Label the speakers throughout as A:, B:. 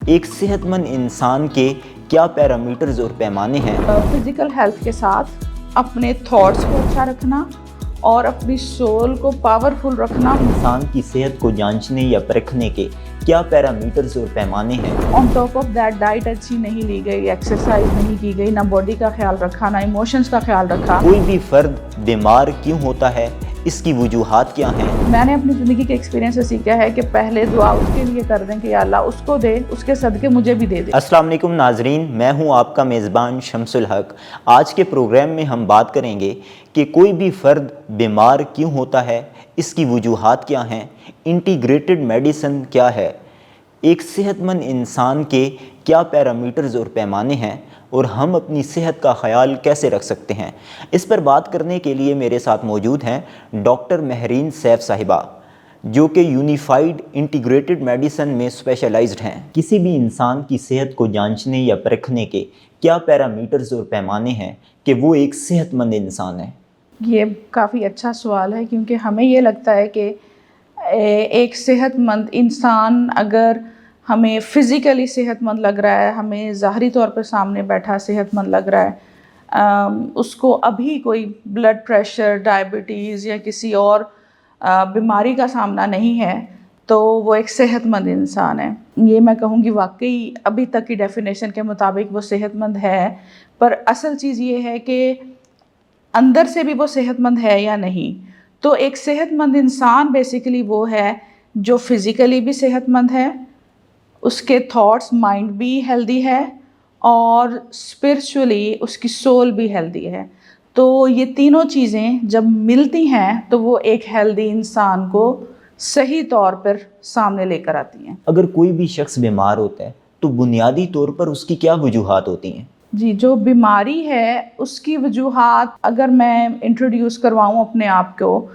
A: ایک صحت مند انسان کے کیا پیرامیٹرز اور پیمانے ہیں؟
B: فزیکل ہیلتھ کے ساتھ اپنے تھاٹس کو اچھا رکھنا اور اپنی سول کو پاورفل رکھنا.
A: انسان کی صحت کو جانچنے یا پرکھنے کے کیا پیرامیٹرز اور پیمانے ہیں؟
B: On top of that diet اچھی نہیں لی گئی، ایکسرسائز نہیں کی گئی، نہ باڈی کا خیال رکھا، نہ ایموشنز کا خیال رکھا.
A: کوئی بھی فرد بیمار کیوں ہوتا ہے؟ اس کی وجوہات کیا ہیں؟
B: میں نے اپنی زندگی کے ایکسپیرینس سے سیکھا ہے کہ پہلے دعا اس کے لیے کر دیں کہ یا اللہ اس کو دے، اس کے صدقے مجھے بھی دے دے.
A: السلام علیکم ناظرین، میں ہوں آپ کا میزبان شمس الحق. آج کے پروگرام میں ہم بات کریں گے کہ کوئی بھی فرد بیمار کیوں ہوتا ہے، اس کی وجوہات کیا ہیں، انٹیگریٹڈ میڈیسن کیا ہے، ایک صحت مند انسان کے کیا پیرامیٹرز اور پیمانے ہیں، اور ہم اپنی صحت کا خیال کیسے رکھ سکتے ہیں. اس پر بات کرنے کے لیے میرے ساتھ موجود ہیں ڈاکٹر مہرین سیف صاحبہ، جو کہ یونیفائیڈ انٹیگریٹڈ میڈیسن میں اسپیشلائزڈ ہیں. کسی بھی انسان کی صحت کو جانچنے یا پرکھنے کے کیا پیرامیٹرز اور پیمانے ہیں کہ وہ ایک صحت مند انسان ہے؟
B: یہ کافی اچھا سوال ہے، کیونکہ ہمیں یہ لگتا ہے کہ ایک صحت مند انسان اگر ہمیں فزیکلی صحت مند لگ رہا ہے، ہمیں ظاہری طور پہ سامنے بیٹھا صحت مند لگ رہا ہے، اس کو ابھی کوئی بلڈ پریشر، ڈائبٹیز یا کسی اور بیماری کا سامنا نہیں ہے، تو وہ ایک صحت مند انسان ہے. یہ میں کہوں گی واقعی ابھی تک کی ڈیفینیشن کے مطابق وہ صحت مند ہے، پر اصل چیز یہ ہے کہ اندر سے بھی وہ صحت مند ہے یا نہیں. تو ایک صحت مند انسان بیسیکلی وہ ہے جو فزیکلی بھی صحت مند ہے، اس کے تھاٹس، مائنڈ بھی ہیلدی ہے، اور اسپرچولی اس کی سول بھی ہیلدی ہے. تو یہ تینوں چیزیں جب ملتی ہیں تو وہ ایک ہیلدی انسان کو صحیح طور پر سامنے لے کر آتی ہیں.
A: اگر کوئی بھی شخص بیمار ہوتا ہے تو بنیادی طور پر اس کی کیا وجوہات ہوتی ہیں؟
B: جی، جو بیماری ہے اس کی وجوہات اگر میں انٹروڈیوس کرواؤں اپنے آپ کو،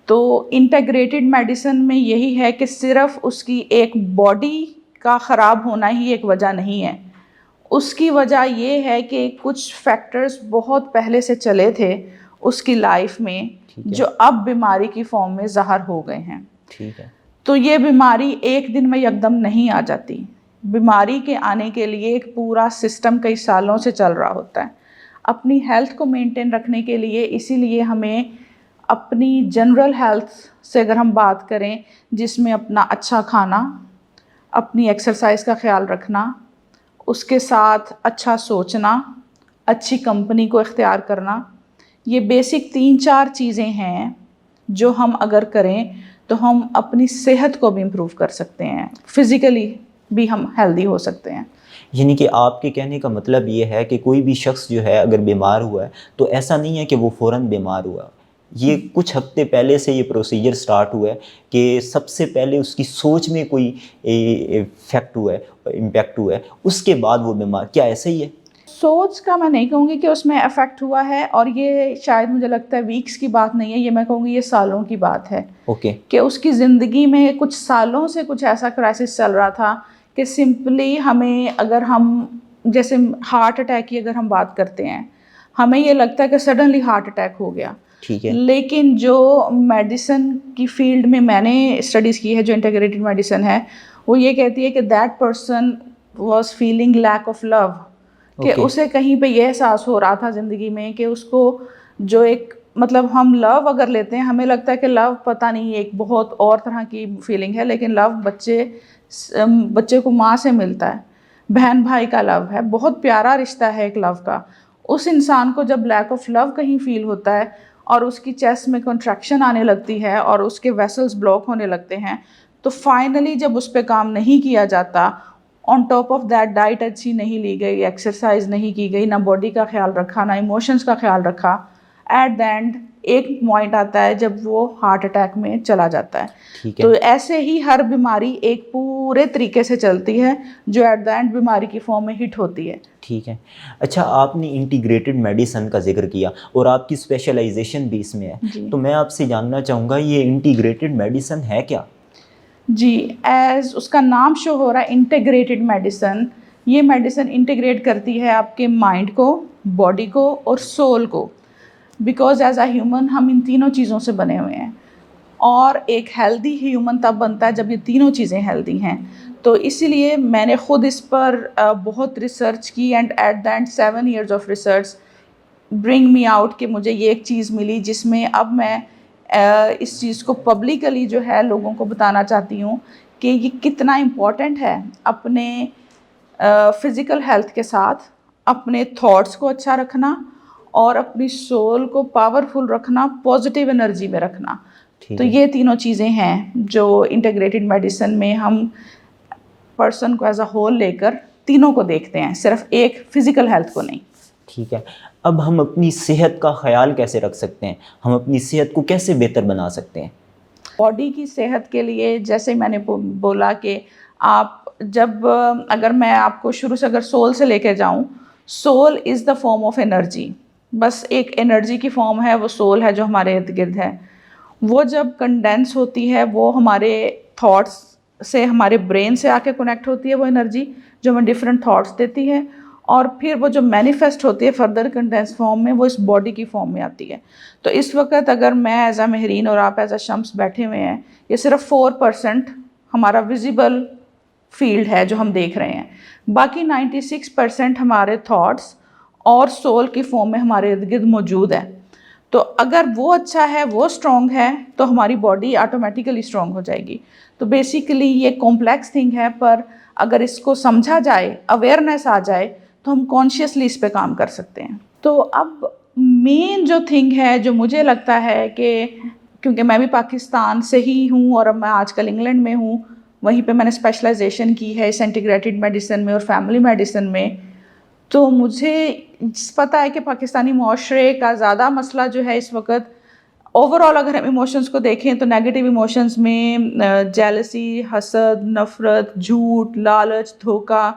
B: تو انٹیگریٹڈ میڈیسن میں یہی ہے کہ صرف اس کی ایک باڈی کا خراب ہونا ہی ایک وجہ نہیں ہے. اس کی وجہ یہ ہے کہ کچھ فیکٹرز بہت پہلے سے چلے تھے اس کی لائف میں، جو اب بیماری کی فارم میں ظاہر ہو گئے ہیں.
A: ٹھیک ہے.
B: تو یہ بیماری ایک دن میں یکدم نہیں آ جاتی. بیماری کے آنے کے لیے ایک پورا سسٹم کئی سالوں سے چل رہا ہوتا ہے. اپنی ہیلتھ کو مینٹین رکھنے کے لیے اسی لیے ہمیں اپنی جنرل ہیلتھ سے اگر ہم بات کریں، جس میں اپنا اچھا کھانا، اپنی ایکسرسائز کا خیال رکھنا، اس کے ساتھ اچھا سوچنا، اچھی کمپنی کو اختیار کرنا، یہ بیسک 3-4 چیزیں ہیں جو ہم اگر کریں تو ہم اپنی صحت کو بھی امپروو کر سکتے ہیں، فزیکلی بھی ہم ہیلدی ہو سکتے ہیں.
A: یعنی کہ آپ کے کہنے کا مطلب یہ ہے کہ کوئی بھی شخص جو ہے اگر بیمار ہوا ہے تو ایسا نہیں ہے کہ وہ فوراً بیمار ہوا. یہ کچھ ہفتے پہلے سے یہ پروسیجر سٹارٹ ہوا ہے کہ سب سے پہلے اس کی سوچ میں کوئی افیکٹ ہوا ہے، امپیکٹ ہوا ہے، اس کے بعد وہ بیمار. کیا ایسا ہی ہے؟
B: سوچ کا میں نہیں کہوں گی کہ اس میں افیکٹ ہوا ہے، اور یہ شاید مجھے لگتا ہے ویکس کی بات نہیں ہے، یہ میں کہوں گی یہ سالوں کی بات ہے.
A: اوکے.
B: کہ اس کی زندگی میں کچھ سالوں سے کچھ ایسا کرائسس چل رہا تھا کہ سمپلی ہمیں، اگر ہم جیسے ہارٹ اٹیک کی اگر ہم بات کرتے ہیں، ہمیں یہ لگتا ہے کہ سڈنلی ہارٹ اٹیک ہو گیا.
A: ٹھیک ہے.
B: لیکن جو میڈیسن کی فیلڈ میں نے اسٹڈیز کی ہے، جو انٹیگریٹڈ میڈیسن ہے، وہ یہ کہتی ہے کہ that person was feeling lack of love, کہ اسے کہیں پہ یہ احساس ہو رہا تھا زندگی میں کہ اس کو جو ایک مطلب ہم لو اگر لیتے ہیں، ہمیں لگتا ہے کہ لو پتہ نہیں ایک بہت اور طرح کی فیلنگ ہے، لیکن لو بچے کو ماں سے ملتا ہے، بہن بھائی کا لو ہے، بہت پیارا رشتہ ہے ایک لو کا. اس انسان کو جب لیک آف لو کہیں فیل ہوتا ہے اور اس کی چیسٹ میں کنٹریکشن آنے لگتی ہے اور اس کے ویسلز بلاک ہونے لگتے ہیں، تو فائنلی جب اس پہ کام نہیں کیا جاتا، on top of that diet اچھی نہیں لی گئی، ایکسرسائز نہیں کی گئی، نہ باڈی کا خیال رکھا، نہ ایموشنز کا خیال رکھا، ایٹ دا اینڈ ایک پوائنٹ آتا ہے جب وہ ہارٹ اٹیک میں چلا جاتا ہے. تو ایسے ہی ہر بیماری ایک پورے طریقے سے چلتی ہے جو ایٹ دا اینڈ بیماری کی فارم میں ہٹ ہوتی ہے.
A: ٹھیک ہے. اچھا، آپ نے انٹیگریٹڈ میڈیسن کا ذکر کیا اور آپ کی اسپیشلائزیشن بھی اس میں ہے، تو میں آپ سے جاننا چاہوں گا یہ انٹیگریٹڈ میڈیسن ہے کیا؟
B: جی، ایز اس کا نام شو ہو رہا ہے انٹیگریٹڈ میڈیسن. یہ میڈیسن انٹیگریٹ کرتی ہے آپ کے مائنڈ کو، باڈی کو اور سول کو، بیکاز ایز اے ہیومن ہم ان تینوں چیزوں سے بنے ہوئے ہیں، اور ایک ہیلدی ہیومن تب بنتا ہے جب یہ تینوں چیزیں ہیلدی ہیں. تو اسی لیے میں نے خود اس پر بہت ریسرچ کی، and at the end 7 years of research bring me out کہ مجھے یہ ایک چیز ملی جس میں اب میں اس چیز کو پبلکلی جو ہے لوگوں کو بتانا چاہتی ہوں کہ یہ کتنا امپورٹنٹ ہے اپنے فزیکل ہیلتھ کے ساتھ اپنے تھاٹس کو اچھا رکھنا اور اپنی سول کو پاورفل رکھنا، پازیٹیو انرجی میں رکھنا. تو یہ تینوں چیزیں ہیں جو انٹیگریٹڈ میڈیسن میں ہم پرسن کو ایز اے ہول لے کر تینوں کو دیکھتے ہیں، صرف ایک فزیکل ہیلتھ کو نہیں.
A: ٹھیک ہے، اب ہم اپنی صحت کا خیال کیسے رکھ سکتے ہیں؟ ہم اپنی صحت کو کیسے بہتر بنا سکتے ہیں؟
B: باڈی کی صحت کے لیے جیسے میں نے بولا کہ آپ جب اگر میں آپ کو شروع سے اگر سول سے لے کے جاؤں، soul is the form of energy. بس ایک انرجی کی فارم ہے وہ سول ہے جو ہمارے ارد گرد ہے. وہ جب کنڈینس ہوتی ہے وہ ہمارے تھاٹس سے، ہمارے برین سے آ کے کنیکٹ ہوتی ہے وہ انرجی جو ہمیں ڈفرینٹ تھاٹس دیتی ہے، اور پھر وہ جو مینیفیسٹ ہوتی ہے فردر کنڈینس فارم میں وہ اس باڈی کی فارم میں آتی ہے. تو اس وقت اگر میں ایز اے مہرین اور آپ ایز اے شمس بیٹھے ہوئے ہیں، یہ صرف 4% ہمارا ویزیبل فیلڈ ہے جو ہم دیکھ رہے ہیں. باقی 96% ہمارے تھاٹس اور سول کی فارم میں ہمارے ارد گرد موجود ہے. تو اگر وہ اچھا ہے، وہ اسٹرانگ ہے، تو ہماری باڈی آٹومیٹیکلی اسٹرانگ ہو جائے گی. تو بیسیکلی یہ کمپلیکس تھنگ ہے، پر اگر اس کو سمجھا جائے، اویئرنیس آ جائے تو ہم کانشیسلی اس پہ کام کر سکتے ہیں. تو اب مین جو تھنگ ہے جو مجھے لگتا ہے کہ کیونکہ میں بھی پاکستان سے ہی ہوں اور اب میں آج کل انگلینڈ میں ہوں، وہیں پہ میں نے اسپیشلائزیشن کی ہے اس انٹیگریٹڈ میڈیسن میں اور فیملی میڈیسن میں، تو مجھے پتہ ہے کہ پاکستانی معاشرے کا زیادہ مسئلہ جو ہے اس وقت اوور آل اگر ہم ایموشنز کو دیکھیں تو نیگیٹو ایموشنز میں جیلسی، حسد، نفرت، جھوٹ، لالچ، دھوکہ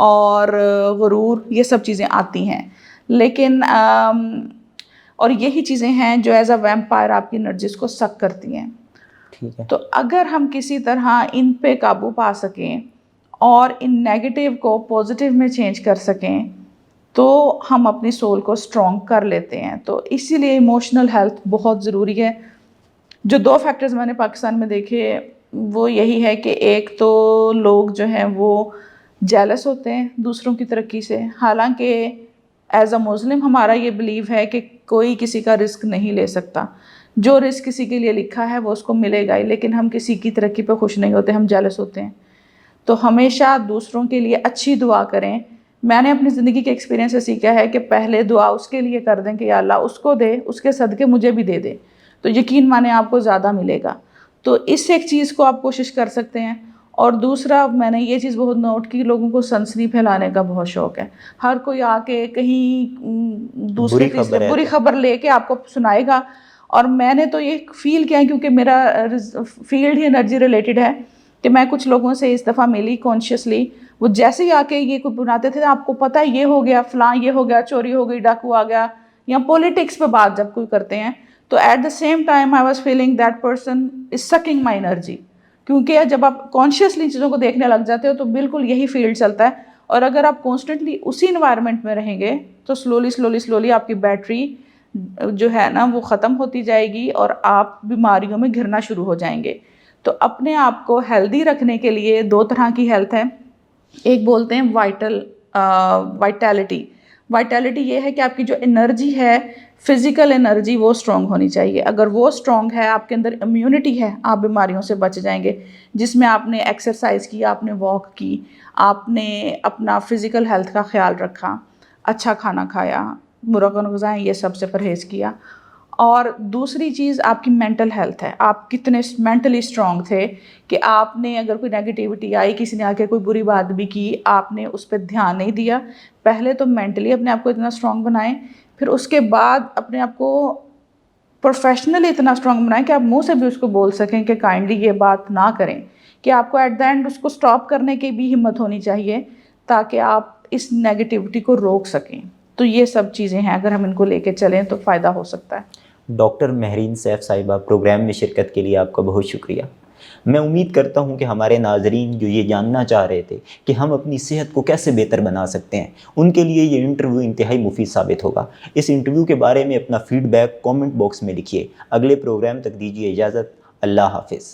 B: اور غرور، یہ سب چیزیں آتی ہیں. لیکن اور یہی چیزیں ہیں جو ایز اے ویمپائر آپ کی انرجیز کو سک کرتی ہیں.
A: ٹھیک ہے،
B: تو اگر ہم کسی طرح ان پہ قابو پا سکیں اور ان نیگیٹو کو پازیٹیو میں چینج کر سکیں تو ہم اپنی سول کو اسٹرانگ کر لیتے ہیں. تو اسی لیے ایموشنل ہیلتھ بہت ضروری ہے. جو 2 فیکٹرز میں نے پاکستان میں دیکھے وہ یہی ہے کہ ایک تو لوگ جو ہیں وہ جیلس ہوتے ہیں دوسروں کی ترقی سے، حالانکہ ایز اے مسلم ہمارا یہ بلیو ہے کہ کوئی کسی کا رزق نہیں لے سکتا. جو رزق کسی کے لیے لکھا ہے وہ اس کو ملے گا ہی، لیکن ہم کسی کی ترقی پہ خوش نہیں ہوتے، ہم جیلس ہوتے ہیں. تو ہمیشہ دوسروں کے لیے اچھی دعا کریں. میں نے اپنی زندگی کے ایکسپیرینس سے سیکھا ہے کہ پہلے دعا اس کے لیے کر دیں کہ یا اللہ اس کو دے، اس کے صدقے مجھے بھی دے دے، تو یقین مانیں آپ کو زیادہ ملے گا. تو اس ایک چیز کو آپ کوشش کر سکتے ہیں. اور دوسرا میں نے یہ چیز بہت نوٹ کی، لوگوں کو سنسنی پھیلانے کا بہت شوق ہے. ہر کوئی آ کے کہیں دوسرے تیسرے بری خبر لے کے آپ کو سنائے گا. اور میں نے تو یہ فیل کیا کیونکہ میرا فیلڈ ہی انرجی ریلیٹڈ ہے کہ میں کچھ لوگوں سے اس دفعہ ملی کانشیسلی، وہ جیسے ہی آ کے یہ کوئی بناتے تھے آپ کو پتہ ہے یہ ہو گیا فلاں، یہ ہو گیا، چوری ہو گئی، ڈاکو آ گیا، یا پولیٹکس پہ بات جب کوئی کرتے ہیں تو at the same time I was feeling that person is sucking my energy. کیونکہ جب آپ کانشیسلی چیزوں کو دیکھنے لگ جاتے ہو تو بالکل یہی فیلڈ چلتا ہے. اور اگر آپ کانسٹنٹلی اسی انوائرمنٹ میں رہیں گے تو سلولی آپ کی بیٹری جو ہے نا وہ ختم ہوتی جائے گی اور آپ بیماریوں میں گھرنا شروع ہو جائیں گے. تو اپنے آپ کو ہیلدی رکھنے کے لیے 2 طرح کی ہیلتھ ہے. ایک بولتے ہیں وائٹیلٹی. وائٹیلٹی یہ ہے کہ آپ کی جو انرجی ہے، فزیکل انرجی، وہ اسٹرانگ ہونی چاہیے. اگر وہ اسٹرانگ ہے، آپ کے اندر امیونٹی ہے، آپ بیماریوں سے بچ جائیں گے. جس میں آپ نے ایکسرسائز کی، آپ نے واک کی، آپ نے اپنا فزیکل ہیلتھ کا خیال رکھا، اچھا کھانا کھایا، مرغن غذائیں یہ سب سے پرہیز کیا. اور دوسری چیز آپ کی مینٹل ہیلتھ ہے. آپ کتنے مینٹلی اسٹرانگ تھے کہ آپ نے اگر کوئی نیگیٹیوٹی آئی، کسی نے آ کے کوئی بری بات بھی کی، آپ نے اس پہ دھیان نہیں دیا. پہلے تو مینٹلی اپنے آپ کو اتنا اسٹرانگ بنائیں، پھر اس کے بعد اپنے آپ کو پروفیشنلی اتنا اسٹرانگ بنائیں کہ آپ منہ سے بھی اس کو بول سکیں کہ کائنڈلی یہ بات نہ کریں. کہ آپ کو ایٹ دا اینڈ اس کو اسٹاپ کرنے کی بھی ہمت ہونی چاہیے تاکہ آپ اس نیگیٹیوٹی کو روک سکیں. تو یہ سب چیزیں ہیں، اگر ہم ان کو لے کے چلیں تو فائدہ ہو سکتا ہے.
A: ڈاکٹر مہرین سیف صاحبہ، پروگرام میں شرکت کے لیے آپ کا بہت شکریہ. میں امید کرتا ہوں کہ ہمارے ناظرین جو یہ جاننا چاہ رہے تھے کہ ہم اپنی صحت کو کیسے بہتر بنا سکتے ہیں، ان کے لیے یہ انٹرویو انتہائی مفید ثابت ہوگا. اس انٹرویو کے بارے میں اپنا فیڈ بیک کامنٹ باکس میں لکھیے. اگلے پروگرام تک دیجیے اجازت. اللہ حافظ.